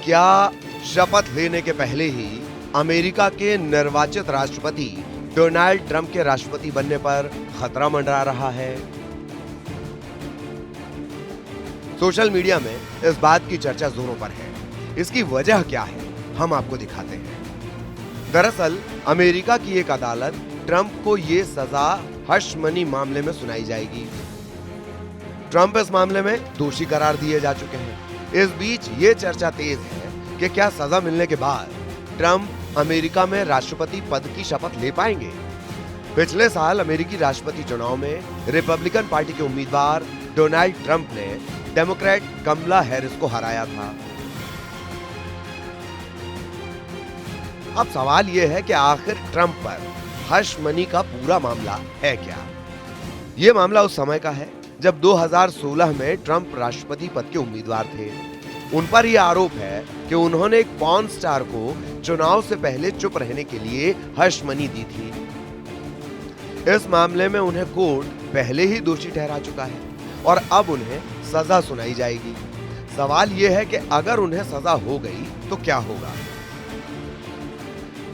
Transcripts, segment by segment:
क्या शपथ लेने के पहले ही अमेरिका के निर्वाचित राष्ट्रपति डोनाल्ड ट्रंप के राष्ट्रपति बनने पर खतरा मंडरा रहा है? सोशल मीडिया में इस बात की चर्चा जोरों पर है। इसकी वजह क्या है, हम आपको दिखाते हैं। दरअसल अमेरिका की एक अदालत ट्रंप को ये सजा हश मनी मामले में सुनाई जाएगी। ट्रंप इस मामले में दोषी करार दिए जा चुके हैं। इस बीच ये चर्चा तेज है कि क्या सजा मिलने के बाद ट्रंप अमेरिका में राष्ट्रपति पद की शपथ ले पाएंगे। पिछले साल अमेरिकी राष्ट्रपति चुनाव में रिपब्लिकन पार्टी के उम्मीदवार डोनाल्ड ट्रंप ने डेमोक्रेट कमला हैरिस को हराया था। अब सवाल यह है कि आखिर ट्रंप पर हश मनी का पूरा मामला है क्या? यह मामला उस समय का है जब 2016 में ट्रंप राष्ट्रपति पद के उम्मीदवार थे। उन पर यह आरोप है कि उन्होंने एक पॉर्न स्टार को चुनाव से पहले चुप रहने के लिए हश मनी दी थी। इस मामले में उन्हें कोर्ट पहले ही दोषी ठहरा चुका है और अब उन्हें सजा सुनाई जाएगी। सवाल यह है कि अगर उन्हें सजा हो गई तो क्या होगा?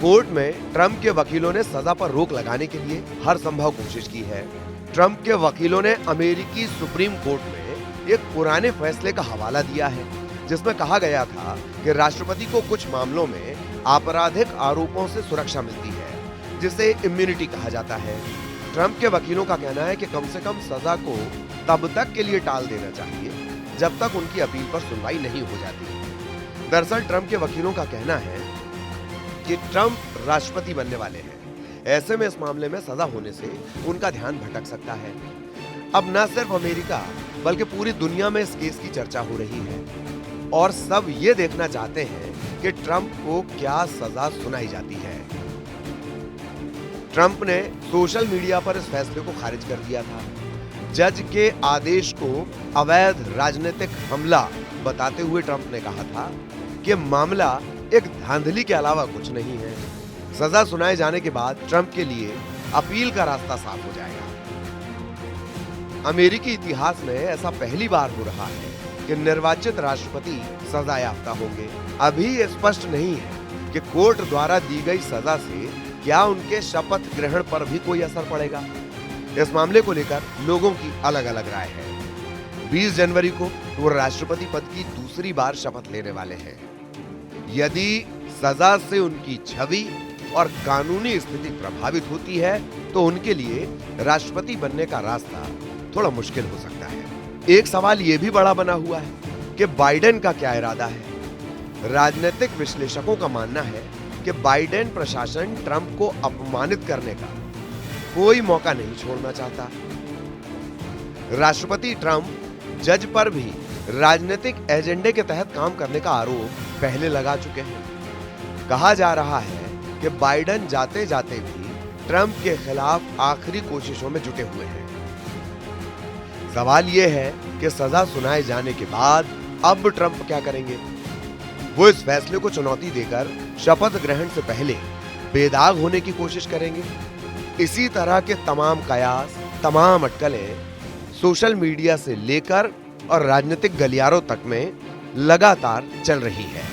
कोर्ट में ट्रंप के वकीलों ने सजा पर रोक लगाने के लिए हर संभव कोशिश की है। ट्रंप के वकीलों ने अमेरिकी सुप्रीम कोर्ट में एक पुराने फैसले का हवाला दिया है जिसमें कहा गया था कि राष्ट्रपति को कुछ मामलों में आपराधिक आरोपों से सुरक्षा मिलती है जिसे इम्यूनिटी कहा जाता है। ट्रंप के वकीलों का कहना है कि कम से कम सजा को तब तक के लिए टाल देना चाहिए जब तक उनकी अपील पर सुनवाई नहीं हो जाती। दरअसल ट्रंप के वकीलों का कहना है कि ट्रंप राष्ट्रपति बनने वाले हैं। ऐसे में इस मामले में सजा होने से उनका ध्यान भटक सकता है। अब न सिर्फ अमेरिका बल्कि पूरी दुनिया में इस केस की चर्चा हो रही है और सब ये देखना चाहते हैं कि ट्रंप को क्या सजा सुनाई जाती है। ट्रंप ने सोशल मीडिया पर इस फैसले को खारिज कर दिया था। जज के आदेश को अवैध राजनीतिक हमला बताते हुए ट्रंप ने कहा था कि मामला एक धांधली के अलावा कुछ नहीं है। सजा सुनाए जाने के बाद ट्रंप के लिए अपील का रास्ता साफ हो जाएगा। अमेरिकी इतिहास में ऐसा पहली बार हो रहा है कि निर्वाचित राष्ट्रपति सजा याफ्ता होंगे। अभी ये स्पष्ट नहीं है कि कोर्ट द्वारा दी गई सजा से क्या उनके शपथ ग्रहण पर भी कोई असर पड़ेगा। इस मामले को लेकर लोगों की अलग अलग राय है। 20 जनवरी को वो राष्ट्रपति पद की दूसरी बार शपथ लेने वाले हैं। यदि सजा से उनकी छवि और कानूनी स्थिति प्रभावित होती है तो उनके लिए राष्ट्रपति बनने का रास्ता थोड़ा मुश्किल हो सकता है। एक सवाल यह भी बड़ा बना हुआ है कि बाइडेन का क्या इरादा है। राजनीतिक विश्लेषकों का मानना है कि बाइडेन प्रशासन ट्रंप को अपमानित करने का कोई मौका नहीं छोड़ना चाहता। राष्ट्रपति ट्रंप जज पर भी राजनीतिक एजेंडे के तहत काम करने का आरोप पहले लगा चुके हैं। कहा जा रहा है कि बाइडेन जाते जाते भी ट्रंप के खिलाफ आखिरी कोशिशों में जुटे हुए हैं। सवाल यह है कि सजा सुनाए जाने के बाद अब ट्रंप क्या करेंगे। वो इस फैसले को चुनौती देकर शपथ ग्रहण से पहले बेदाग होने की कोशिश करेंगे। इसी तरह के तमाम कयास, तमाम अटकलें सोशल मीडिया से लेकर और राजनीतिक गलियारों तक में लगातार चल रही है।